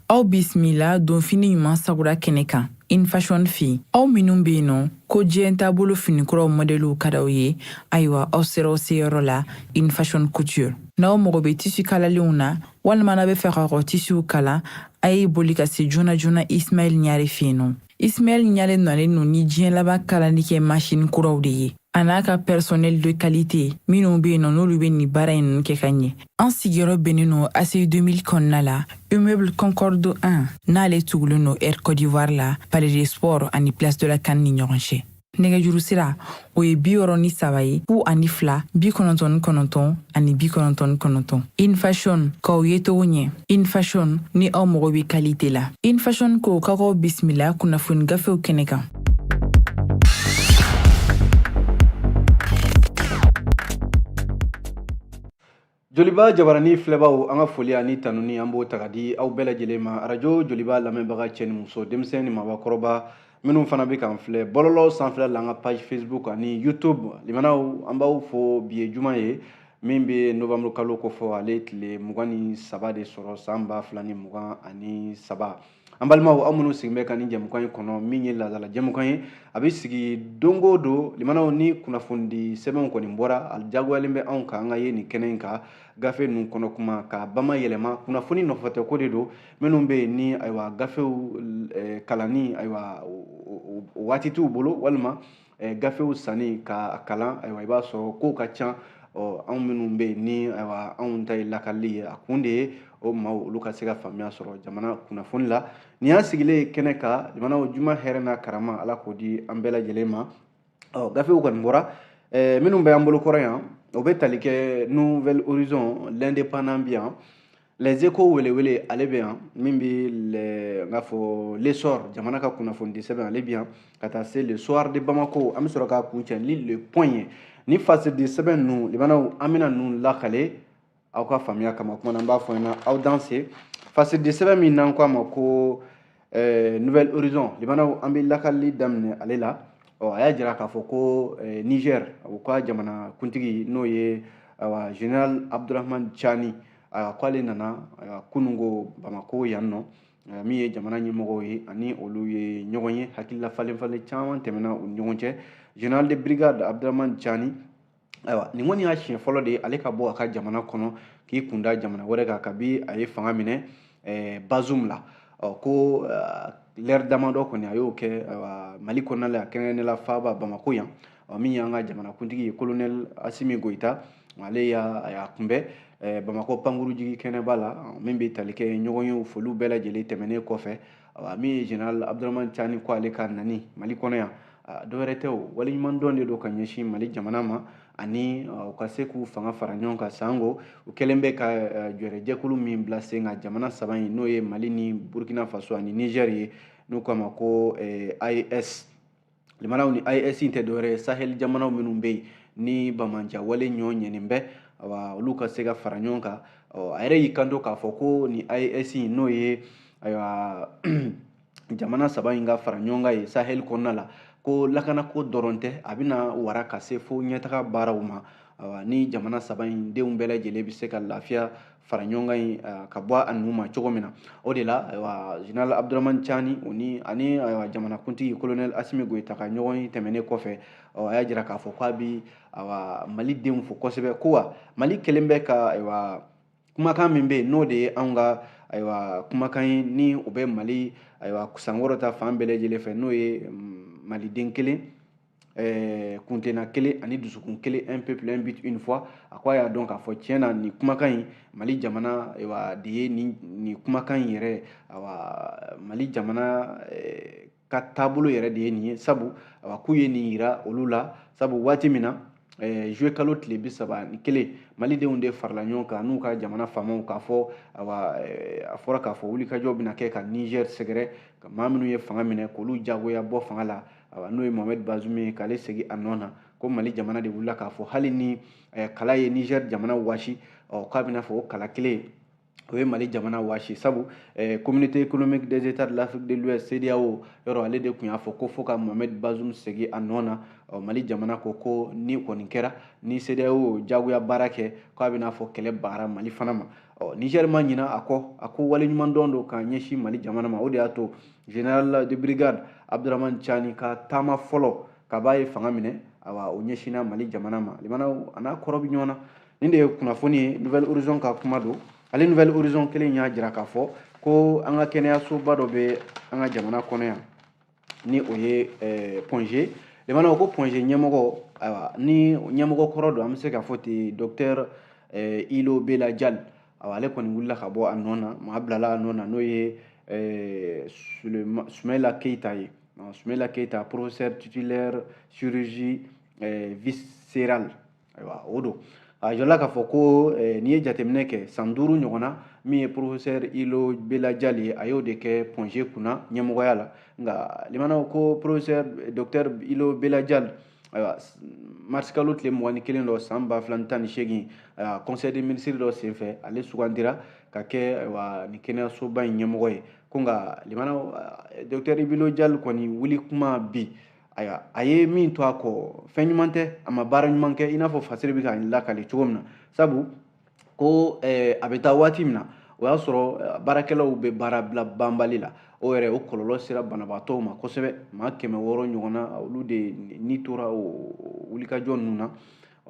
Aw bisimila don fini ɲuman sagura kɛnɛ kan Infashion Fi. Aw minnu be yen nɔ ko diɲɛ taabolo finikuraw modeliw ka d'aw ye, ayiwa aw sera aw seyɔrɔ la Infashion Couture. N'aw mago be tisi kalalenw na walima n'a be fɛ ka tisiw kala, a ye boli ka se joona joona Ismaël Ɲare fe yen nɔ. Ismaël Ɲare nalen no ni diɲɛ laban kalali kɛ machine kuraw de ye. A n'a ka personnel de qualité minnu be yen nɔ n'olu be nin baara in kɛ ka ɲɛ. An sigiyɔrɔ bɛnnen no ACI 2000 kɔnɔna la Immeuble Concorde 1 n'ale tugulen no Air Côte d'Ivoire la Palais des Sports ani Place de la Canne ni ɲɔgɔn cɛ. Nɛgɛjuru sira o ye 63 ye 02 99 ani 99. Infashion k'aw ye togo ɲɛ. Infashion ni aw mago be qualité la. Infashion ko k'aw bisimila kunnafoni gafew kɛnɛ kan. Joliba Jabarani filɛbaw an ka foli ani tanuni an b'o ta ka di aw bɛɛ lajɛlen ma arajo Joliba lamɛnbaga cɛ ni muso denmisɛn ni maabakɔrɔba minnu fana bɛ k'an filɛ bɔlɔlɔ sanfɛla la an ka page Facebook ani YouTube limanaw an b'aw fo bi ye juma ye min bɛ novembre kalo kofɔ ale tile 23 de sɔrɔ san 2023 an balimaw aw minnu sigin bɛ ka nin jɛmukan in kɔnɔ min ye lazala jɛmukan ye a bɛ sigi don o don limanaw ni kunnafoni sɛbɛnw kɔni bɔra a diyagoyalen bɛ anw kan an ka ye nin kɛnɛ in kan gafe ninnu kɔnɔ kuma ka bama yɛlɛma kunnafoni nɔfɛtɛ ko de don minnu bɛ yen ni ayiwa gafew kalanni ayiwa waati t'u bolo walima gafew sanni ka kalan ayiwa i b'a sɔrɔ kow ka ca anw minnu bɛ yen ni ayiwa anw ta ye lakali ye a kun de ye o maaw olu ka se ka faamuya sɔrɔ jamana kunnafoni la nin y'an sigilen kɛnɛ kan jamanaw juma hɛrɛ n'a karama ala k'o di an bɛɛ lajɛlen ma gafew kɔni bɔra minnu bɛ an bolo kɔrɔ yan o bɛ tali kɛ Nouvel Horizon l'Indépendant bi yan Les Échos welewele ale bɛ yan min bɛ n'a fɔ l'essor jamana ka kunnafoni di sɛbɛn ale bɛ yan ka taa se le soir de Bamako an bɛ sɔrɔ k'a kuncɛ ni le point ye ni face de sɛbɛn ninnu limanaw an bɛna ninnu lakale aw ka faamuya kama kuma na n b'a fɔ ɲɛna aw danse face de sɛbɛn min n'an ko a ma ko Nouvel Horizon limanaw an bɛ lakali daminɛ ale la a y'a jira k'a fɔ ko Niger u ka jamana kuntigi n'o ye Général Abdurahmane Tchani k'ale nana kunungo Bamako yan nɔ min ye jamana ɲɛmɔgɔw ye ani olu ye ɲɔgɔn ye hakilila falen caman tɛmɛna u ni ɲɔgɔn cɛ Général de brigade Abdurahmane Tchani ayiwa nin kɔni y'a siɲɛ fɔlɔ de ye ale ka bɔ a ka jamana kɔnɔ k'i kunda jamana wɛrɛ kan kabi a ye fanga minɛ Bazoum la ko l'ère damadɔ kɔni a y'o kɛ Mali kɔnɔna la kɛrɛnkɛrɛnnenya la Faba Bamako yan min y'an ka jamana kuntigi ye colonel Assimi Goïta ale y'a kunbɛn Bamako pankurujigi kɛnɛba la min bɛ tali kɛ ɲɔgɔn ye foliw bɛɛ lajɛlen tɛmɛnen kɔfɛ min ye Général Abdurahmane Tchani ko ale ka nani Mali kɔnɔ yan dɔwɛrɛ tɛ o waleɲuman dɔn de don ka ɲɛsin Mali jamana ma ani u ka se k'u fanga fara ɲɔgɔn kan sango u kɛlen bɛ ka jɔyɔrɔjɛkulu min bila sen kan jamana saba in n'o ye Mali ni Burkina Faso ani Niger ye n'u k'a ma ko AES limanaw ni AES in tɛ dɔwɛrɛ ye Sahel jamanaw minnu bɛ yen ni bamaja wale ɲɔgɔn ɲɛnen bɛ olu ka se ka fara ɲɔgɔn kan a yɛrɛ y'i kanto k'a fɔ ko ni AES in n'o ye jamana saba in ka fara ɲɔgɔn kan ye Sahel kɔnɔna la ko lakanako dɔrɔn tɛ a bɛna wara ka se fo ɲɛtaga baaraw ma ni jamana saba in denw bɛɛ lajɛlen bɛ se ka lafiya fara ɲɔgɔn kan in ka bɔ a nu ma cogo min na o de la Général Abdurahmane Tchani ani jamana kuntigi colonel Assimi Goïta ka ɲɔgɔn tɛmɛnen kɔfɛ a y'a jira k'a fɔ k'a bɛ Mali denw fo kosɛbɛ ko wa Mali kɛlen bɛ ka kumakan min bɛ yen n'o de ye anw ka kumakan ye ni o bɛ Mali sankɔrɔta fan bɛɛ lajɛlen fɛ n'o ye maliden kelen kuntena kelen ani dusukun kelen un peuple un but une foi a ko a y'a dɔn k'a fɔ tiɲɛ na nin kumakan in Mali jamana de ye nin kumakan in yɛrɛ Mali jamana ka taabolo yɛrɛ de ye nin ye sabu k'u ye nin yira olu la sabu waati min na juillet kalo tile 31 malidenw de farala ɲɔgɔn kan n'u ka jamana faamaw k'a fɔ a fɔra k'a fɔ wulikajɔw bɛna kɛ ka Niger sɛgɛrɛ ka maa minnu ye fanga minɛ k'olu jagoya bɔ fanga la n'o ye Mohamed Bazoum ye k'ale segin a nɔ na ko Mali jamana de wulila k'a fɔ hali ni kala ye Niger jamana wasi k'a bɛna fɔ o kala kelen o ye Mali jamana waasi sabu communauté économique des états de l'Afrique de l'Ouest CEDEAO yɔrɔ ale de tun y'a fɔ ko fo ka Mohamed Bazoum segin a nɔ na Mali jamana ko ni kɔni kɛra ni CEDEAO jagoya baara kɛ k'a bɛna fɔ kɛlɛ bagara Mali fana ma Niger ma ɲina a ko waleɲuman dɔn don k'a ɲɛsin Mali jamana ma o de y'a to général de brigade Abdramane Tchani ka taama fɔlɔ k'a ye fanga minɛ o ɲɛsinna Mali jamana ma limanaw a n'a kɔrɔ bɛ ɲɔgɔn na nin de ye kunnafoni ye Nouvelle Horizon ka kuma don ale Nouvelle Horizon kelen y'a jira k'a fɔ ko an ka kɛnɛyasoba dɔ bɛ an ka jamana kɔnɔ yan ni o ye Ponge limanaw ko Ponge ɲɛmɔgɔ ni ɲɛmɔgɔ kɔrɔ don an bɛ se k'a fɔ ten docteur Ilo Bella Dial ale kɔni wulila ka bɔ a nɔ na maa bilala a nɔ na n'o ye Soumaïla Keita ye Soumaïla Keita professeur titulaire chirurgie viscérale o don a jɔla k'a fɔ ko n'i ye jateminɛ kɛ san 5 ɲɔgɔn na min ye professeur Ilo Bella Dial ye a y'o de kɛ Ponge kunna ɲɛmɔgɔya la nka limanaw ko professeur docteur Ilo Bella Dial mars kalo tile 21 dɔ san 2018 conseil des ministres dɔ senfɛ ale sugandira ka kɛ nin kɛnɛyasoba in ɲɛmɔgɔ ye ko nka limanaw docteur Ilo Dial kɔni wuli kuma bi a ye min to a kɔ fɛn ɲuman tɛ a ma baara ɲuman kɛ i n'a fɔ fasiri bɛ ka lakale cogo min na sabu ko a bɛ taa waati min na o y'a sɔrɔ baarakɛlaw bɛ baara bila banbali la o yɛrɛ o kɔlɔlɔ sera banabaatɔw ma kosɛbɛ maa 600 ɲɔgɔn na olu de ni tora o wulikajɔ ninnu na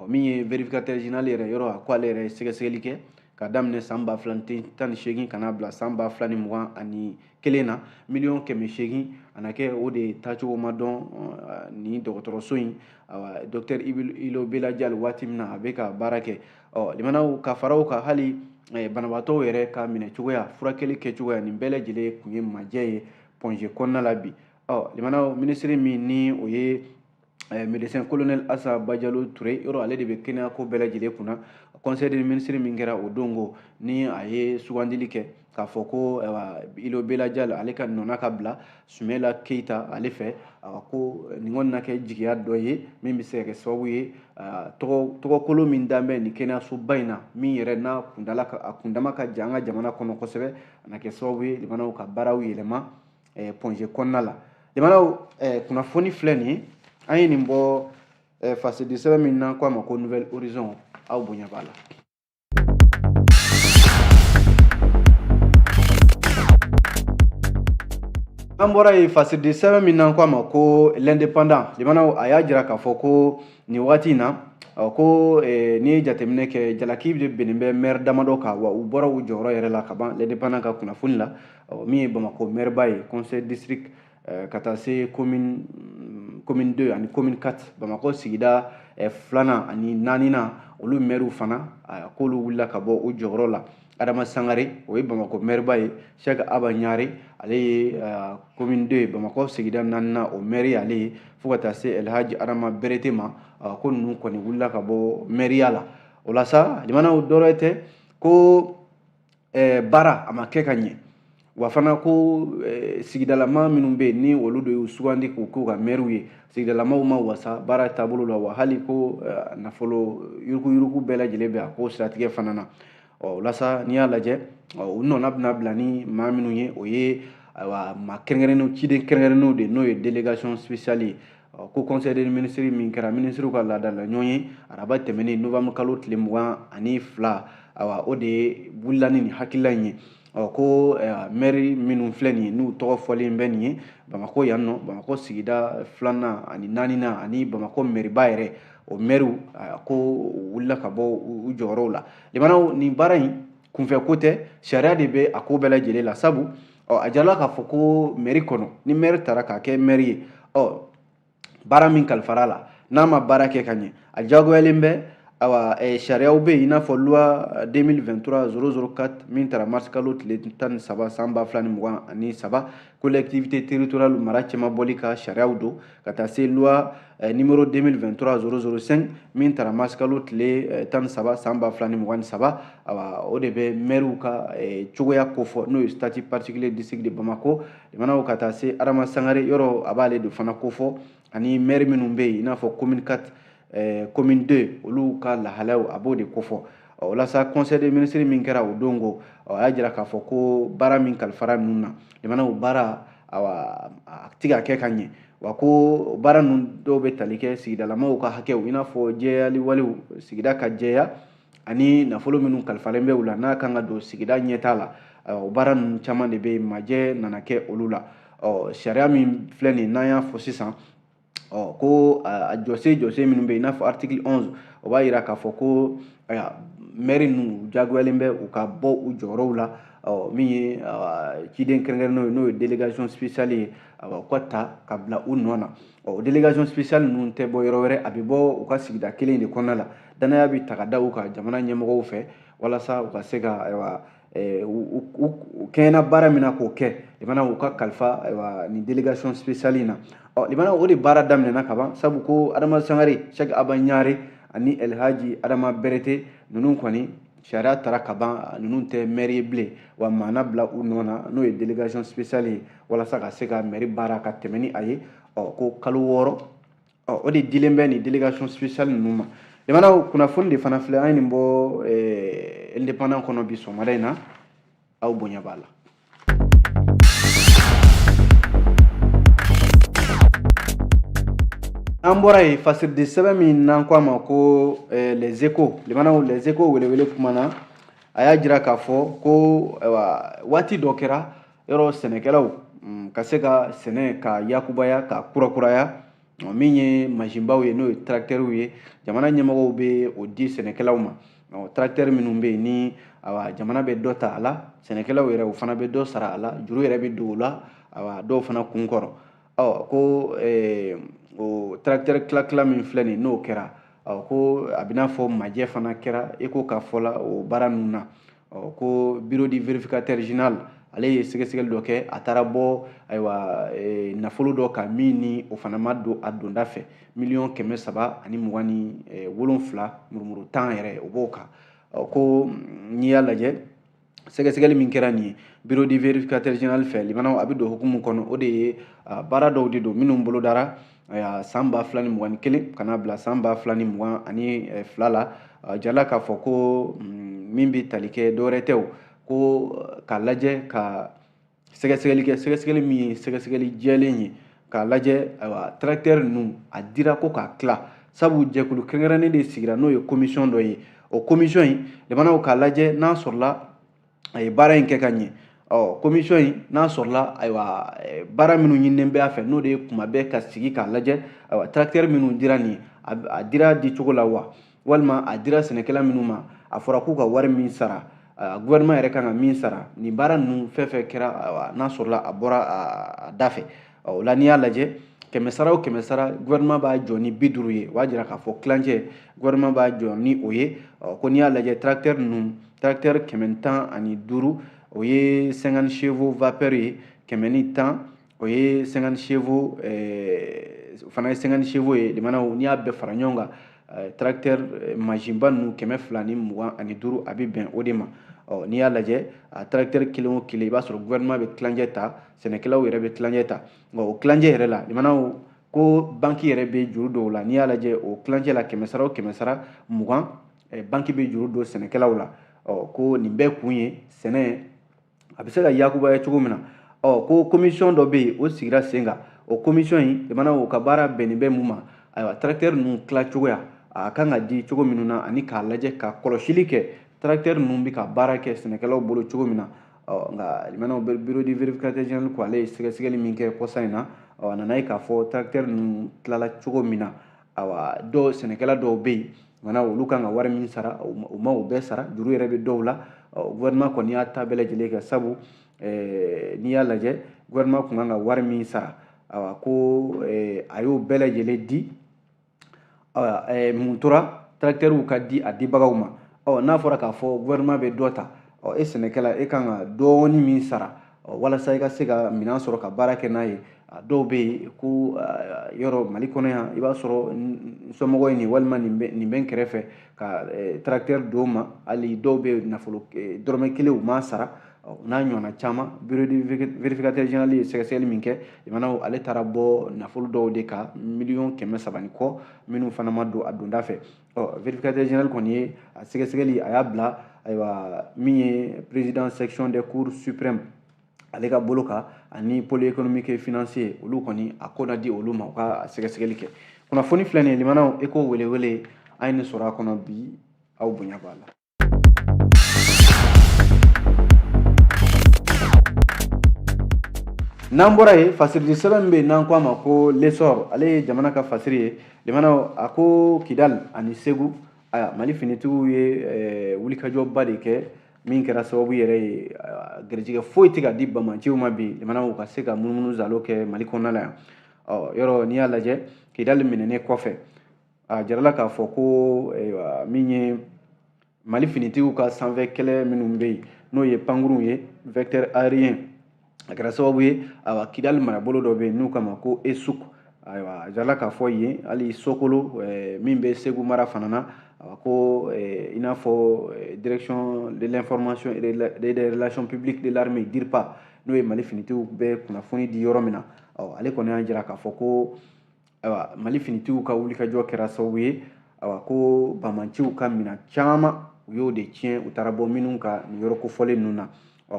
min ye vérificateur général yɛrɛ yɔrɔ a ko ale yɛrɛ ye sɛgɛsɛgɛli kɛ ka daminɛ san 2018 ka n'a bila san 2021 na miliyɔn 800 a na kɛ o de taacogo ma dɔn ni dɔgɔtɔrɔso in docteur Ilo Bella Dial waati min na a bɛ ka baara kɛ limanaw ka fara o kan hali banabaatɔw yɛrɛ ka minɛ cogoya furakɛli kɛ cogoya nin bɛɛ lajɛlen kun ye majɛ ye Ponge kɔnɔna la bi limanaw ministre min ni o ye médecin colonel Assa Badialo Touré yɔrɔ ale de bɛ kɛnɛya ko bɛɛ lajɛlen kunna conseil des ministres min kɛra o dongo ni a ye sugandili kɛ k'a fɔ ko Ilo Bella Dial ale ka nɔna ka bila Soumaïla Keita ale fɛ ko nin kɔni na kɛ jigiya dɔ ye min bɛ se ka kɛ sababu ye tɔgɔkolo min danbɛ nin kɛnɛyasoba in na min yɛrɛ n'a kundama ka jan an ka jamana kɔnɔ kosɛbɛ a na kɛ sababu ye limanaw ka baaraw yɛlɛma Ponge kɔnɔna la limanaw kunnafoni filɛ nin ye an ye nin bɔ fasidi sɛbɛn min na k'a ma ko Nouvelle Horizon aw bonya b'a la an bɔra ye fasidi sɛbɛn min na k'a ma ko l'indépendant limanaw a y'a jira k'a fɔ ko nin waati in na ko n'i ye jateminɛ kɛ jalaki de bɛnnen bɛ maire damadɔ kan wa u bɔra u jɔyɔrɔ yɛrɛ la ka ban l'indépendant ka kunnafoni la min ye Bamako maireba ye conseil district ka taa se commune 2 ani commune 4 Bamako sigida 2 ani 4 olu maires fana k'olu wulila ka bɔ u jɔyɔrɔ la Adama Sangare o ye Bamako maireba ye Cheikh Aba Ɲare ale ye commune 2 Bamako sigida 4 o maire ye ale ye fo ka taa se Elhaji Adama Berete ma ko ninnu kɔni wulila ka bɔ mairiya la o la sa limanaw dɔrɔn tɛ ko baara a ma kɛ ka ɲɛ wa fana ko sigidalama minnu bɛ yen ni olu de y'u sugandi k'u ka maires ye sigidalamaw ma wasa baara taabolo la wa hali ko nafolo yuruguyurugu bɛɛ lajɛlen bɛ a ko siratigɛ fana na o la sa n'i y'a lajɛ u nɔna bɛna bila ni maa minnu ye o ye maa kɛrɛnkɛrɛnnenw ciden kɛrɛnkɛrɛnnenw de n'o ye délégation spéciale ye ko conseil des ministres min kɛra ministres ka laadala ɲɔgɔn ye araba tɛmɛnen novembre kalo tile 22 o de ye wulila ni nin hakilila in ye ko maire minnu filɛ nin ye n'u tɔgɔ fɔlen bɛ nin ye Bamako yan nɔ Bamako sigida 2 ani 4 ani Bamako maireba yɛrɛ o maires ko wulila ka bɔ u jɔyɔrɔw la limanaw nin baara in kunfɛ ko tɛ sariya de bɛ a ko bɛɛ lajɛlen la sabu a jarala k'a fɔ ko maire kɔnɔ ni maire taara k'a kɛ maire ye baara min kalifara la n'a ma baara kɛ ka ɲɛ a jagoyalen bɛ sariyaw bɛ yen i n'a fɔ loi 2023-004 min taara mars kalo tile 13 san 2023 collectivité territoriale mara cɛman bɔli ka sariyaw don ka taa se loi numéro 2023-005 min taara mars kalo tile 13 san 2023 o de bɛ maires ka cogoya kofɔ n'o ye statut particulier district de Bamako limanaw ka taa se Adama Sangare yɔrɔ a b'ale de fana kofɔ ani maire minnu bɛ yen i n'a fɔ commune 4 commune 2 olu ka lahalaw a b'o de kofɔ walasa conseil des ministres min kɛra o dongo a y'a jira k'a fɔ ko baara min kalifara ninnu na jamana o baara a ti ka kɛ ka ɲɛ wa ko baara ninnu dɔw bɛ tali kɛ sigidalamaw ka hakɛw i n'a fɔ jɛyali walew sigida ka jɛya ani nafolo minnu kalifalen bɛ u la n'a kan ka don sigida ɲɛtaa la o baara ninnu caman de bɛ yen majɛ nana kɛ olu la sariya min filɛ nin n'an y'a fɔ sisan ko a jɔsen minnu bɛ yen i n'a fɔ article 11 o b'a jira k'a fɔ ko maire ninnu jagoyalen bɛ u ka bɔ u jɔyɔrɔw la min ye ciden kɛrɛnkɛrɛnnen n'o ye délégation spéciale ye u ka ta ka bila u nɔ na délégation spéciale ninnu tɛ bɔ yɔrɔ wɛrɛ a bɛ bɔ u ka sigida kelen de kɔnɔna la danaya bɛ ta ka da u kan jamana ɲɛmɔgɔw fɛ walasa u ka se ka u kɛɲɛna baara min na k'o kɛ limana u ka kalifa nin délégation spéciale in na limana o de baara daminɛna ka ban sabu ko Adama Sangare Cheikh Aba Ɲare ani Elhaji Adama Berete ninnu kɔni sariya tara ka ban ninnu tɛ maire ye bilen wa maana bila u nɔ na n'o ye délégation spéciale ye walasa ka se ka maire baara ka tɛmɛ ni a ye ko kalo 6 o de dilen bɛ nin délégation spéciale ninnu ma limana kunnafoni de fana filɛ an ye nin bɔ indépendant kɔnɔ bi sɔgɔmada in na aw bonya b'a la. An bɔra yen fasiridi sɛbɛn min n'an ko a ma ko les échos limanaw les échos welewele kuma na a y'a jira k'a fɔ ko waati dɔ kɛra yɔrɔ sɛnɛkɛlaw ka se ka sɛnɛ ka yakubaya ka kurakuraya min ye masinbaw ye n'o ye tracteurs ye jamana ɲɛmɔgɔw bɛ o di sɛnɛkɛlaw ma tracteurs minnu bɛ yen ni jamana bɛ dɔ ta a la sɛnɛkɛlaw yɛrɛ o fana bɛ dɔ sara a la juru yɛrɛ bɛ don o la dɔw fana kun kɔrɔ ko o tracteur tila min filɛ nin n'o kɛra ko a bɛ n'a fɔ majɛ fana kɛra ECHO ka fɔ la o baara ninnu na ko bureau du vérificateur général ale ye sɛgɛsɛgɛli dɔ kɛ a taara bɔ nafolo dɔ kan min ni o fana ma don a donda fɛ $327,000 murumuru 10 yɛrɛ o b'o kan ko n'i y'a lajɛ sɛgɛsɛgɛli min kɛra nin ye bureau du vérificateur général fɛ limanaw a bɛ don hukumu kɔnɔ o de ye baara dɔw de don minnu bolo dara san 2021 ka n'a bila san 2022 la jala k'a fɔ ko min bɛ tali kɛ dɔwɛrɛ tɛ o ko k'a lajɛ ka sɛgɛsɛgɛli kɛ sɛgɛsɛgɛli min ye sɛgɛsɛgɛli jɛlen ye k'a lajɛ tracteur ninnu a dira ko k'a tila sabu jɛkulu kɛrɛnkɛrɛnnen de sigira n'o ye commission dɔ ye o commission in limanaw k'a lajɛ n'a sɔrɔla a ye baara in kɛ ka ɲɛ commission in n'a sɔrɔla baara minnu ɲininen bɛ a fɛ n'o de ye kuma bɛɛ ka sigi k'a lajɛ tracteur minnu dira nin a dira di cogo la wa walima a dira sɛnɛkɛla minnu ma a fɔra k'u ka wari min sara gouvernement yɛrɛ kan ka min sara nin baara ninnu fɛn fɛn kɛra n'a sɔrɔla a bɔra a da fɛ o la n'i y'a lajɛ 100 o 100 gouvernement b'a jɔ ni 50 ye o b'a jira k'a fɔ kilancɛ gouvernement b'a jɔ ni o ye ko n'i y'a lajɛ tracteur ninnu tracteur 115 o ye 50 chevaux vapeur ye 110 o ye 50 chevaux fana ye 50 chevaux ye limanaw n'i y'a bɛɛ fara ɲɔgɔn kan tracteur masinba ninnu 225 a bɛ bɛn o de ma n'i y'a lajɛ tracteur kelen o kelen i b'a sɔrɔ gouvernement bɛ tilancɛ ta sɛnɛkɛlaw yɛrɛ bɛ tilancɛ ta o tilancɛ yɛrɛ la limanaw ko banque yɛrɛ bɛ juru dɔw la n'i y'a lajɛ o tilancɛ la 100 o 100 20 banque bɛ juru don sɛnɛkɛlaw la ko nin bɛɛ kun ye sɛnɛ a bɛ se ka yakubaya cogo min na ko commission dɔ bɛ yen o sigira sen kan o commission in limanaw ka baara bɛnnen bɛ mun ma ayiwa tracteur ninnu tila cogoya a kan ka di cogo minnu na ani k'a lajɛ ka kɔlɔsili kɛ tracteur ninnu bɛ ka baara kɛ sɛnɛkɛlaw bolo cogo min na nka limanaw bureau du vérificateur général ko ale ye sɛgɛsɛgɛli min kɛ kɔsa in na a nana ye k'a fɔ tracteur ninnu tilala cogo min na sɛnɛkɛla dɔw bɛ yen limanaw olu kan ka wari min sara u ma o bɛɛ sara juru yɛrɛ bɛ dɔw la gouvernement kɔni y'a ta bɛɛ lajɛlen kɛ sabu n'i y'a lajɛ gouvernement kun kan ka wari min sara ko a y'o bɛɛ lajɛlen di mun tora tracteurw ka di a dibagaw ma n'a fɔra k'a fɔ gouvernement bɛ dɔ ta e sɛnɛkɛla e kan ka dɔɔni min sara walasa i ka se ka minɛn sɔrɔ ka baara kɛ n'a ye dɔw bɛ yen ko yɔrɔ Mali kɔnɔ yan i b'a sɔrɔ somɔgɔ ye nin walima nin bɛ n kɛrɛfɛ ka tracteur d'o ma hali dɔw bɛ nafolo dɔrɔmɛ 1 u m'a sara n'a ɲɔgɔnna caman bureau de vérificateur général ye sɛgɛsɛgɛli min kɛ limanaw ale taara bɔ nafolo dɔw de kan 1,300,000 ni kɔ minnu fana ma don a donda fɛ vérificateur général kɔni ye a sɛgɛsɛgɛli a y'a bila ayiwa min ye président section des cours suprême ale ka bolo kan ani pôle économique et financier olu kɔni a ko na di olu ma u ka sɛgɛsɛgɛli kɛ kunnafoni filɛ nin ye limanaw e ko welewele a ye nin sɔrɔ a kɔnɔ bi aw bonya b'a la. n'an bɔra ye fasiridi sɛbɛn min bɛ yen n'an ko a ma ko l'essor ale ye jamana ka fasiri ye limanaw a ko kidal ani segu mali finitigiw ye wulikajɔba de kɛ min kɛra sababu yɛrɛ ye garijɛgɛ foyi tɛ ka di bamanciw ma bi limanaw ka se ka munumunu zalo kɛ mali kɔnɔna la yan yɔrɔ n'i y'a lajɛ kidal minɛnen kɔfɛ a jarala k'a fɔ ko min ye mali finitigiw ka sanfɛ kɛlɛ minnu bɛ yen n'o ye pankurunw ye vecteur aérien a kɛra sababu ye kidali marabolo dɔ bɛ yen n'u kama ko esuk ayiwa a jarala k'a fɔ yen hali sokolo min bɛ segu mara fana na ko i n'a fɔ direction de l'information et des relations publiques de l'armée DIRPA n'o ye mali finitigiw bɛ kunnafoni di yɔrɔ min na ale kɔni y'a jira k'a fɔ ko mali finitigiw ka wulikajɔ kɛra sababu ye ko bamanciw ka minɛn caman u y'o de tiɲɛ u taara bɔ minnu ka nin yɔrɔ kofɔlen ninnu na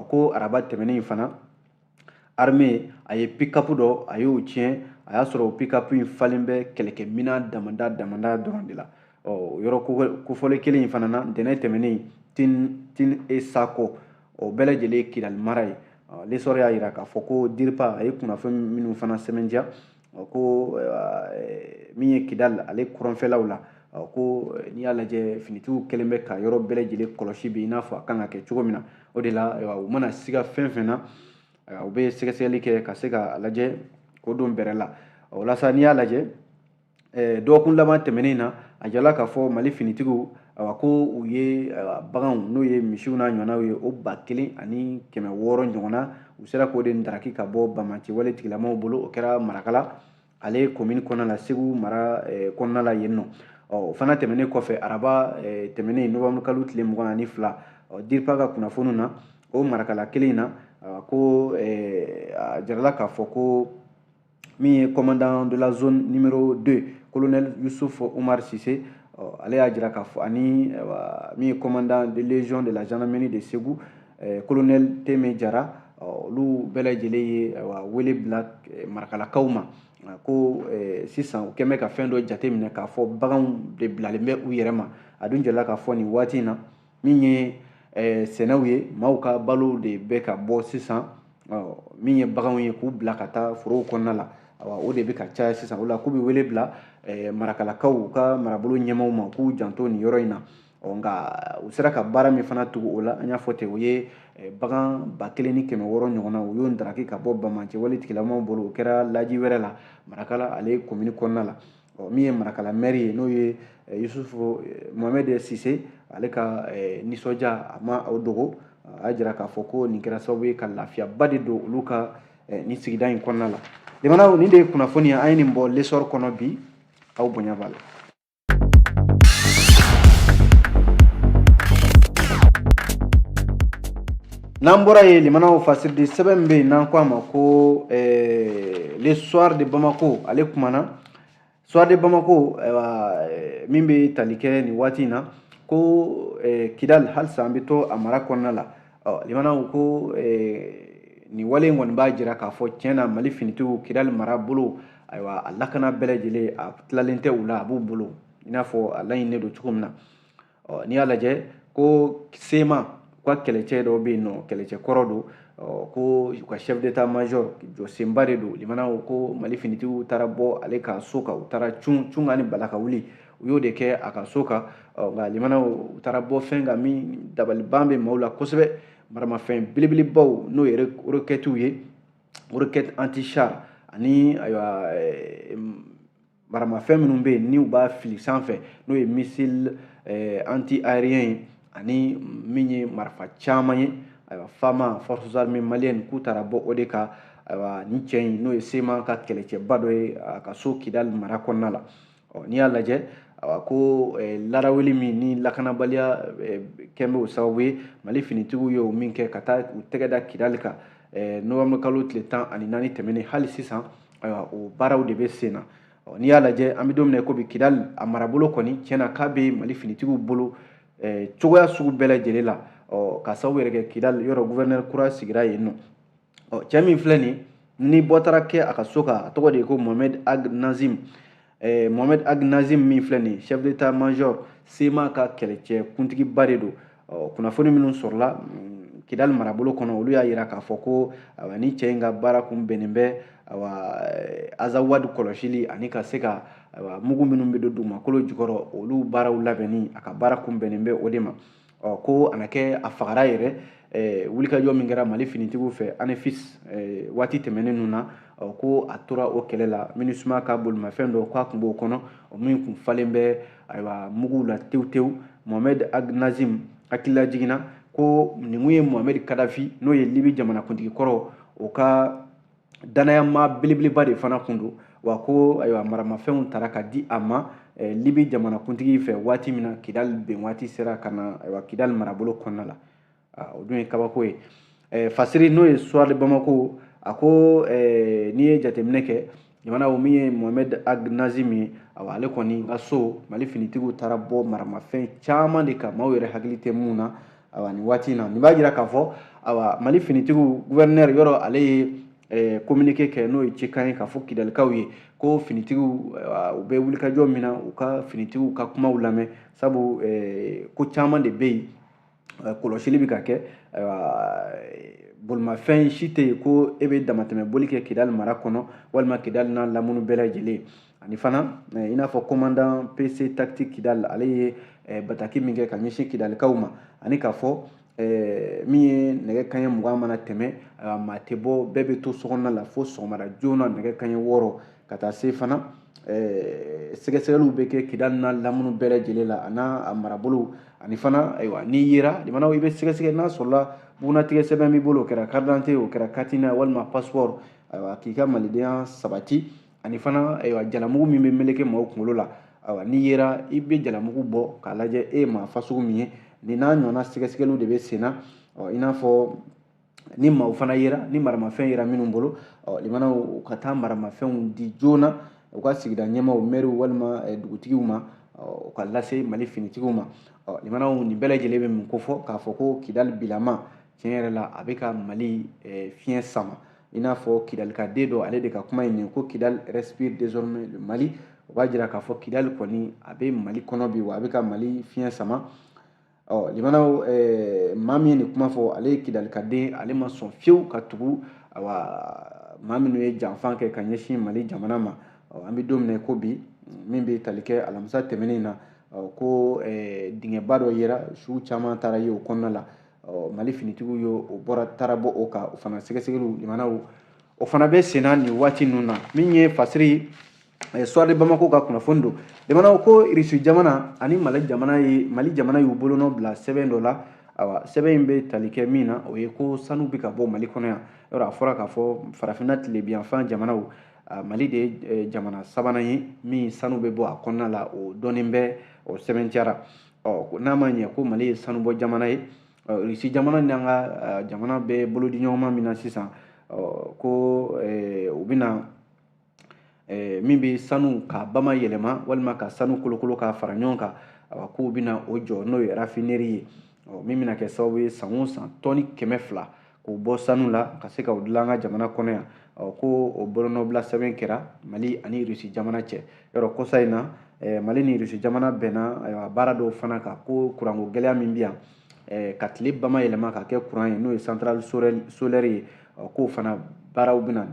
ko araba tɛmɛnen fana armée a ye pick-up dɔ a y'o tiɲɛ a y'a sɔrɔ o pick-up in falen bɛ kɛlɛkɛminɛn damanda dɔrɔn de la yɔrɔ kofɔlen kelen in fana na ntɛnɛn tɛmɛnen tin e sako o bɛɛ lajɛlen ye kidali mara ye l'essor y'a jira k'a fɔ ko DIRPA a ye kunnafoni minnu fana sɛbɛntiya ko min ye kidal ale kɔrɔnfɛlaw la ko n'i y'a lajɛ finitigiw kɛlen bɛ ka yɔrɔ bɛɛ lajɛlen kɔlɔsi bi i n'a fɔ a kan ka kɛ cogo min na o de la u mana siga fɛn fɛn na u bɛ sɛgɛsɛgɛli kɛ ka se k'a lajɛ ko don bɛrɛ la walasa n'i y'a lajɛ dɔgɔkun laban tɛmɛnen na a jala k'a fɔ mali finitigiw ko u ye baganw n'o ye misiw n'a ɲɔgɔnnaw ye o 1,600 ɲɔgɔnna u sera k'o de ndaraki ka bɔ bamaci wale tigilamaw bolo o kɛra marakala ale commune kɔnɔna la segu mara kɔnɔna la yen nɔ o fana tɛmɛnen kɔfɛ araba tɛmɛnen novembre kalo tile 22 DIRPA ka kunnafoniw na o marakala kelen na ko a jarala k'a fɔ ko min ye commandant de la zone numéro 2 colonel Youssouf Oumar Cissé ale y'a jira k'a fɔ ani min ye commandant de légion de la gendarmerie de Ségou colonel Teme Jara olu bɛɛ lajɛlen ye wele bila marakalakaw ma ko sisan u kɛn bɛ ka fɛn dɔ jateminɛ k'a fɔ baganw de bilalen bɛ u yɛrɛ ma a dun jɛla k'a fɔ nin waati in na min ye sɛnɛw ye maaw ka balo de bɛ ka bɔ sisan min ye baganw ye k'u bila ka taa forow kɔnɔna la o de bɛ ka caya sisan o la k'u bɛ wele bila marakalakaw u ka marabolo ɲɛmaaw ma k'u janto nin yɔrɔ in na nka u sera ka baara min fana tugu o la an y'a fɔ ten o ye bagan 1,600 ɲɔgɔnna u y'o ndaraki ka bɔ bamaci wale tigilamaw bolo o kɛra laji wɛrɛ la marakala ale commune kɔnɔna la min ye marakala maire ye n'o ye Yusufu Mohamed Cissé ale ka nisɔndiya a ma o dogo a y'a jira k'a fɔ ko nin kɛra sababu ye ka lafiyaba de don olu ka nin sigida in kɔnɔna la limanaw nin de ye kunnafoni ye an ye nin bɔ l'essor kɔnɔ bi aw bonya b'a la. n'an bɔra ye limanaw fasiridi sɛbɛn min bɛ yen n'an ko a ma ko le soir de Bamako ale kumana soir de Bamako min bɛ tali kɛ nin waati in na ko kidal halisa an bɛ to a mara kɔnɔna la limanaw ko nin wale in kɔni b'a jira k'a fɔ tiɲɛna mali finitigiw kidal mara bolo ayiwa a lakana bɛɛ lajɛlen a tilalen tɛ u la a b'u bolo i n'a fɔ a laɲininen don cogo min na n'i y'a lajɛ ko sema ka kɛlɛcɛ dɔw bɛ yen nɔ kɛlɛcɛ kɔrɔ don ko u ka chef d'état major jɔsenba de don limanaw ko mali finitigiw taara bɔ ale ka so kan u taara cunga ni bala ka wuli u y'o de kɛ a ka so kan nka limanaw u taara bɔ fɛn kan min dabaliban bɛ maaw la kosɛbɛ maramafɛn belebelebaw n'o ye roquettes ye roquette anti-char ani ayiwa maramafɛn minnu bɛ yen ni u b'a fili sanfɛ n'o ye missile anti-aérien ye ani min ye marifa caman ye ayiwa fama forces armées maliennes k'u taara bɔ o de kan ayiwa nin cɛ in n'o ye sema ka kɛlɛcɛba dɔ ye a ka so kidal mara kɔnɔna la n'i y'a lajɛ ko laraweli min ni lakanabaliya kɛmɛ o sababu ye Mali finitigiw ye o min kɛ ka taa u tɛgɛ da Kidali kan novembre kalo tile 14 tɛmɛnen hali sisan o baaraw de bɛ sen na n'i y'a lajɛ an bɛ don min na ko bi Kidali a marabolo kɔni tiɲɛna k'a bɛ Mali finitigiw bolo cogoya sugu bɛɛ lajɛlen la ka sababu yɛrɛ kɛ Kidali yɔrɔ gouverneur kura sigira yen nɔ cɛ min filɛ nin ni bɔ taara kɛ a ka so kan a tɔgɔ de ye ko Mohamed Ag Nazim Mohamed Ag Nazim min filɛ nin chef d'état major SEMA ka kɛlɛcɛ kuntigiba de don kunnafoni minnu sɔrɔla Kidali marabolo kɔnɔ olu y'a yira k'a fɔ ko ni cɛ in ka baara kun bɛnnen bɛ Azawad kɔlɔsili ani ka se ka mugu minnu bɛ don dugumakolo jukɔrɔ olu baaraw labɛnni a ka baara kun bɛnnen bɛ o de ma ko a na kɛ a fagara yɛrɛ wulikajɔ min kɛra Mali finitigiw fɛ ANEFIS waati tɛmɛnen ninnu na ko a tora o kɛlɛ la MINUSMA ka bolimafɛn dɔ k'a kun b'o kɔnɔ min kun falen bɛ muguw la tewu Mohamed Ag Nazim hakilila jiginna ko nin kun ye Muammar Kadafi n'o ye Libi jamanakuntigi kɔrɔ o ka danayama belebeleba de fana kun don wa ko maramafɛnw tara ka di a ma Libi jamanakuntigi fɛ waati min na Kidali bɛn waati sera ka na Kidali marabolo kɔnɔna la o dun ye kabako ye Fasiri n'o ye Suwali Bamako a ko n'i ye jateminɛ kɛ jamana o min ye Mohamed Ag Nazim ye ale kɔni ka so Mali finitigiw taara bɔ maramafɛn caman de kan maaw yɛrɛ hakili tɛ mun na nin waati in na nin b'a jira k'a fɔ Mali finitigiw gouverneur yɔrɔ ale ye communiqué kɛ n'o ye cikan ye k'a fɔ Kidalikaw ye ko finitigiw u bɛ wulikajɔ min na u ka finitigiw ka kumaw lamɛn sabu ko caman de bɛ yen kɔlɔsili bɛ ka kɛ bolimafɛn si tɛ yen ko e bɛ damatɛmɛ boli kɛ Kidali mara kɔnɔ walima Kidali n'a lamunu bɛɛ lajɛlen ani fana i n'a fɔ commandant PC tactique Kidali ale ye bataki min kɛ ka ɲɛsin Kidalikaw ma ani k'a fɔ min ye nɛgɛ kanɲɛ 20 mana tɛmɛ maa tɛ bɔ bɛɛ bɛ to sokɔnɔna la fo sɔgɔmada joona nɛgɛ kanɲɛ 6 ka taa se fana sɛgɛsɛgɛliw bɛ kɛ Kidali n'a lamunu bɛɛ lajɛlen la a n'a marabolo ani fana n'i yera limanaw i bɛ sɛgɛsɛgɛ n'a sɔrɔla bugunatigɛ sɛbɛn b'i bolo o kɛra carte d'identité o kɛra katina walima passeport k'i ka malidenya sabati ani fana jalamugu min bɛ meleke maaw kunkolo la n'i yera i bɛ jalamugu bɔ k'a lajɛ e ye maa fasugu min ye nin n'a ɲɔgɔnna sɛgɛsɛgɛliw de bɛ sen na i n'a fɔ ni maaw fana yera ni maramafɛn yera minnu bolo limanaw ka taa maramafɛnw di joona u ka sigida ɲɛmaaw maire walima dugutigiw ma u ka lase Mali finitigiw ma limanaw nin bɛɛ lajɛlen bɛ mun ko fɔ k'a fɔ ko Kidali bilama tiɲɛ yɛrɛ la a bɛ ka Mali fiɲɛ sama i n'a fɔ Kidalikaden dɔ ale de ka kuma in ko Kidali respire désormais le Mali o b'a jira k'a fɔ Kidali kɔni a bɛ Mali kɔnɔ bi wa a bɛ ka Mali fiɲɛ sama limanaw maa min ye nin kuma fɔ ale ye Kidalikaden ale ma sɔn fiyewu ka tugu maa minnu ye janfan kɛ ka ɲɛsin Mali jamana ma an bɛ don min na ko bi min bɛ tali kɛ alamisa tɛmɛnen na ko dingɛba dɔ yera suw caman taara ye o kɔnɔna la Mali finitigiw ye o taara bɔ o kan o fana sɛgɛsɛgɛliw limanaw o fana bɛ senna nin waati ninnu na min ye Fasiri Suwali Bamako ka kunnafoni don limanaw ko Irisi jamana ani Mali jamana y'u bolonɔ bila sɛbɛn dɔ la sɛbɛn in bɛ tali kɛ min na o ye ko sanu bɛ ka bɔ Mali kɔnɔ yan yɔrɔ a fɔra k'a fɔ farafinna tilebiyanfan jamanaw Mali de ye jamana sabanan ye min sanu bɛ bɔ a kɔnɔna la o dɔnnen bɛ o sɛbɛntiyara n'a ma ɲɛ ko Mali ye sanu bɔ jamana ye Irisi jamana ni an ka jamana bɛ bolo di ɲɔgɔn ma min na sisan ko u bɛna min bɛ sanu ka bama yɛlɛma walima ka sanu kolokolo ka fara ɲɔgɔn kan k'u bɛna o jɔ n'o ye raffinerie ye min bɛna kɛ sababu ye san o san tɔni 200 k'o bɔ sanu la ka se ka o dilan an ka jamana kɔnɔ yan ko o bolonɔbila sɛbɛn kɛra Mali ani Irisi jamana cɛ yɔrɔ kɔsa in na Mali ni Irisi jamana bɛnna baara dɔw fana kan ko kuranko gɛlɛya min bɛ yan ka tile bama yɛlɛma ka kɛ kuran ye n'o ye centrale solaire ye k'o fana baaraw bɛna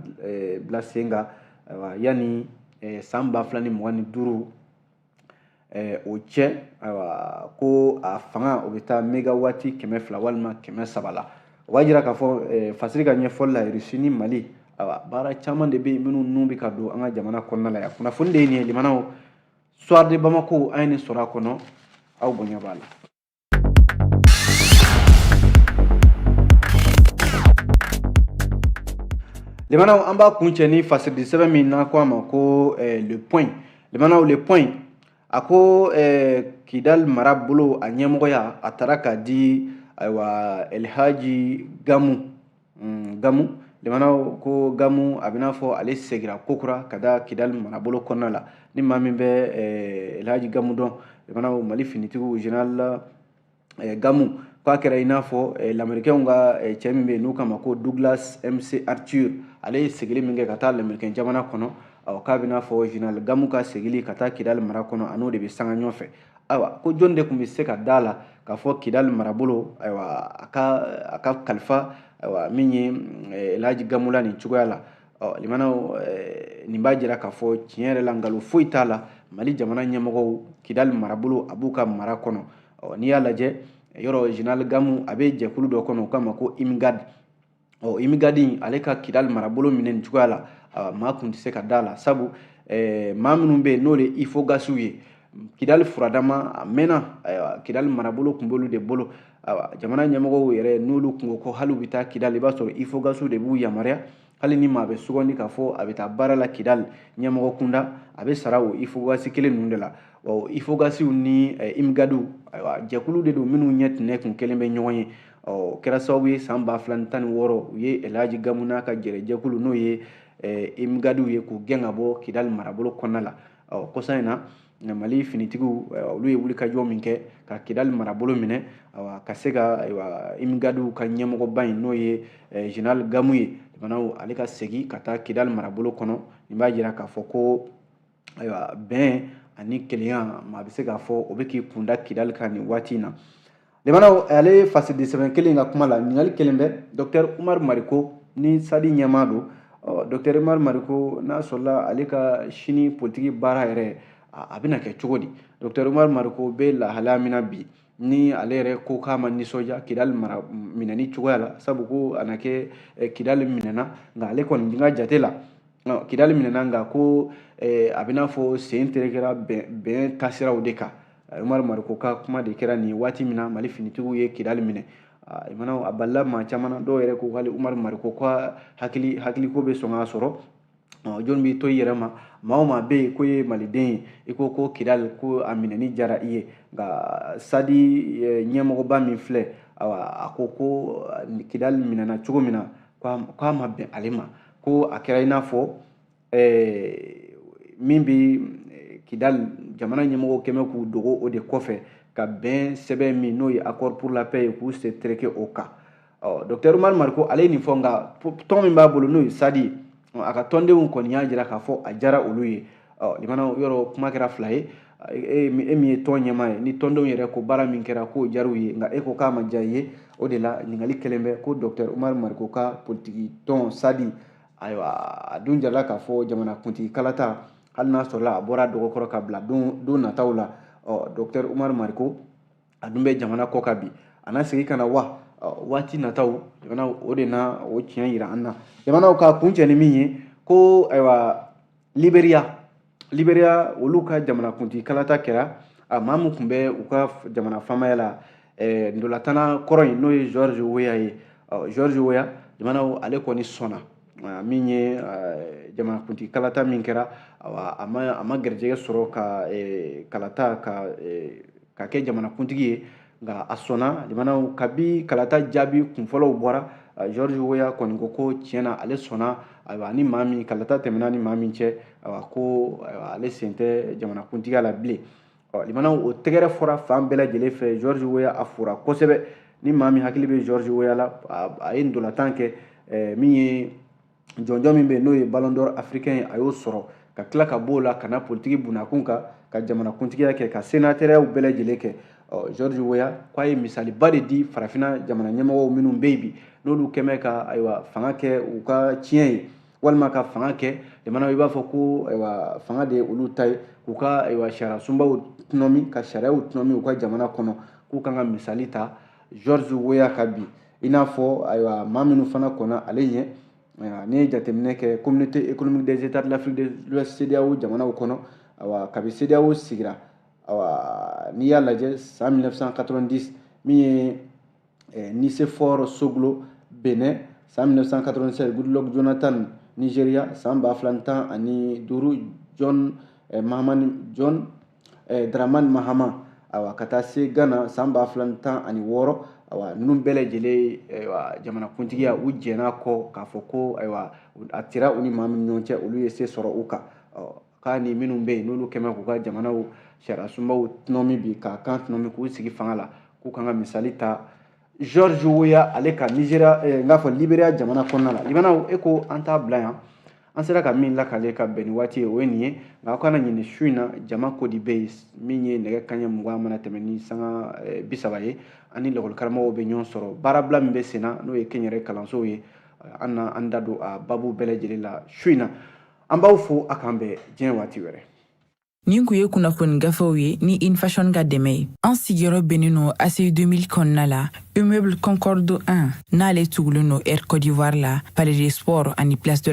bila sen kan yanni san 2025 o cɛ ko a fanga o bɛ taa mégawati 200 walima 300 la o b'a jira k'a fɔ Fasiri ka ɲɛfɔli la Irisi ni Mali baara caman de bɛ yen minnu nun bɛ ka don an ka jamana kɔnɔna la yan kunnafoni de ye nin ye limanaw Suwali Bamako a ye nin sɔrɔ a kɔnɔ aw bonya b'a la. Limanaw an b'a kuncɛ ni fasiridi sɛbɛn min n'a ko a ma ko le point limanaw le point a ko Kidal mara bolo a ɲɛmɔgɔya a taara k'a di ayiwa Elhaji Gamu limanaw ko Gamu a bɛna fɔ ale segira kokura ka da Kidal marabolo kɔnɔna la ni maa min bɛ Elhaji Gamu dɔn limanaw Mali finitigiw général Gamu k'a kɛra i n'a fɔ lamɛrikɛnw ka cɛ min bɛ yen n'u k'a ma ko Douglas MC Arthur ale ye segili min kɛ ka taa lamɛrikɛn jamana kɔnɔ k'a bɛ n'a fɔ général Gamu ka segili ka taa Kidal mara kɔnɔ a n'o de bɛ sanga ɲɔgɔn fɛ ayiwa ko jɔn de tun bɛ se ka da la k'a fɔ Kidal marabolo ayiwa a ka kalifa ayiwa min ye Elhaji Gamu la nin cogoya la limanaw nin b'a jira k'a fɔ tiɲɛ yɛrɛ la nkalon foyi t'a la Mali jamana ɲɛmɔgɔw Kidal marabolo a b'u ka mara kɔnɔ n'i y'a lajɛ yɔrɔ général Gamu a bɛ jɛkulu dɔ kɔnɔ u k'a ma ko IMGAD IMGAD ale ka Kidal marabolo minɛ nin cogoya la maa tun tɛ se ka da la sabu maa minnu bɛ yen n'o de ye IFOGASIw ye Kidal furadama a mɛnna Kidal marabolo tun b'olu de bolo jamana ɲɛmɔgɔw yɛrɛ n'olu tun ko ko hali u bɛ taa Kidal i b'a sɔrɔ IFOGASIw de b'u yamaruya hali ni maa bɛ sugandi k'a fɔ a bɛ taa baara la Kidal ɲɛmɔgɔ kunda a bɛ sara o IFOGASI kelen ninnu de la IFOGASIw ni IMGADiw jɛkulu de don minnu ɲɛ tinɛ kun kelen bɛ ɲɔgɔn ye kɛra sababu ye san 2016 u ye Elhaji Gamu n'a ka jɛkulu n'o ye IMGADiw ye k'u gɛn ka bɔ Kidal marabolo kɔnɔna la kɔsa in na Mali finitigiw olu ye wulikajɔ min kɛ ka Kidal marabolo minɛ ka se ka IMGADiw ka ɲɛmɔgɔba in n'o ye général Gamu ye jamanaw ale ka segin ka taa Kidal marabolo kɔnɔ nin b'a jira k'a fɔ ko bɛn ani kelenya maa bɛ se k'a fɔ o bɛ k'i kunda Kidal kan nin waati in na limanaw ale fasidi sɛbɛn kelen ka kuma la ɲininkali kelen bɛ Dr Umar Mariko ni Sadi ɲɛmaa don Dr Umar Mariko n'a sɔrɔla ale ka sini politiki baara yɛrɛ a bɛna kɛ cogo di Dr Umar Mariko bɛ lahalaya min na bi ni ale yɛrɛ ko k'a ma nisɔndiya Kidal minɛni cogoya la sabu ko a na kɛ Kidal minɛna nka ale kɔni ka jate la Kidal minɛna nka ko a bɛna fɔ sen terekera bɛn taasiraw de kan Umar Mariko ka kuma de kɛra nin waati min na Mali finitigiw ye Kidal minɛ a balila maa caman na dɔw yɛrɛ ko hali Umar Mariko ka hakiliko bɛ sɔn k'a sɔrɔ jɔn b'i to i yɛrɛ ma maa o maa bɛ yen ko ye maliden ye i ko Kidal ko a minɛni diyara i ye nka Sadi ɲɛmɔgɔba min filɛ a ko Kidal minɛna cogo min na k'a ma bɛn ale ma ko a kɛra i n'a fɔ min bɛ Kidal jamana ɲɛmɔgɔw kɛmɛ k'u dogo o de kɔfɛ ka bɛn sɛbɛn min n'o ye accord pour la paix ye k'u se tereke o kan Dr Umar Mariko ale ye nin fɔ nka tɔn min b'a bolo n'o ye Sadi a ka tɔndenw kɔni y'a jira k'a fɔ a diyara olu ye limanaw yɔrɔ kuma kɛra fila ye e min ye tɔn ɲɛmaa ye ni tɔndenw yɛrɛ ko baara min kɛra k'o diyar'u ye nka e ko k'a ma diya i ye o de la ɲininkali kelen bɛ ko Dr Umar Mariko ka politiki tɔn Sadi ayiwa a dun jarala k'a fɔ jamanakuntigi kalata hali n'a sɔrɔla a bɔra dɔgɔkɔrɔ ka bila don nataw la Dr Umar Mariko a dun bɛ jamana kɔ kan bi a na segin ka na wa waati nataw jamanaw o de na o tiɲɛ yira an na jamanaw ka kuncɛ ni min ye ko ayiwa Liberiya olu ka jamanakuntigi kalata kɛra maa min tun bɛ u ka jamana faamaya la ndolatana kɔrɔ in n'o ye George Weah ye George Weah jamanaw ale kɔni sɔnna min ye jamanakuntigi kalata min kɛra a ma garijɛgɛ sɔrɔ ka kalata ka kɛ jamanakuntigi ye nka a sɔnna jamanaw kabi kalata jaabi kunfɔlɔw bɔra George Weah kɔni ko tiɲɛna ale sɔnna ni maa min kalata tɛmɛna ni maa min cɛ ko ale sen tɛ jamanakuntigiya la bilen limanaw o tɛgɛrɛ fɔra fan bɛɛ lajɛlen fɛ George Weah a fora kosɛbɛ ni maa min hakili bɛ George Weah la a ye ndolatan kɛ min ye jɔnjɔn min bɛ yen n'o ye Ballon d'Or africain ye a y'o sɔrɔ ka tila ka b'o la ka na politiki bunakun kan ka jamanakuntigiya kɛ ka sénateur bɛɛ lajɛlen kɛ George Weah k'a ye misaliba de di farafinna jamana ɲɛmɔgɔw minnu bɛ yen bi n'olu kɛmɛ ka fanga kɛ u ka tiɲɛ ye walima ka fanga kɛ jamana i b'a fɔ ko fanga de ye olu ta ye k'u ka sariya sunbaw tɔnɔmi ka sariyaw tɔnɔmi u ka jamana kɔnɔ k'u kan ka misali ta George Weah ka bi i n'a fɔ maa minnu fana kɔnna ale ɲɛ n'i ye jateminɛ kɛ communauté économique des états de l'Afrique de l'Ouest CEDEAO jamanaw kɔnɔ kabi CEDEAO sigira n'i y'a lajɛ san 1990 min ye Nicéphore Soglo Benin san 1987 Goodluck Jonathan Nigeria san 2015 John Dramane Mahama awa ka taa se Ghana san 2016 awa ninnu bɛɛ lajɛlen jamana kuntigiya u jɛn'a kɔ k'a fɔ ko ayiwa a tira u ni maa min ɲɔgɔn cɛ olu ye se sɔrɔ u kan k'a ni minnu bɛ yen n'olu kɛmɛ k'u ka jamanaw sariya sunbaw tɔnɔmi bi k'a kan tɔnɔmi k'u sigi fanga la k'u kan ka misali ta George Weah ale ka Nigeria n'a fɔ Liberia jamana kɔnɔna la limanaw e ko an t'a bila yan an sera ka min lakale ka bɛn ni waati ye o ye nin ye nka aw kana ɲini su in na jama ko di bɛ yen min ye nɛgɛ kanɲɛ 20 mana tɛmɛ ni sanga 30 ye ani lakɔlikaramɔgɔw bɛ ɲɔgɔn sɔrɔ baarabila min bɛ sen na n'o ye kɛnyɛrɛ kalansow ye an na an da don a babu bɛɛ lajɛlen la su in na an b'aw fo a kan bɛn diɲɛ waati wɛrɛ. Nin kun ye kunnafoni gafew ye ni Infashon ka dɛmɛ ye. An sigiyɔrɔ bɛnnen no ACI 2000 kɔnɔna la immeuble Concorde 1 n'ale tugulen no Air Côte d'Ivoire la Palais des Sports ani Place de la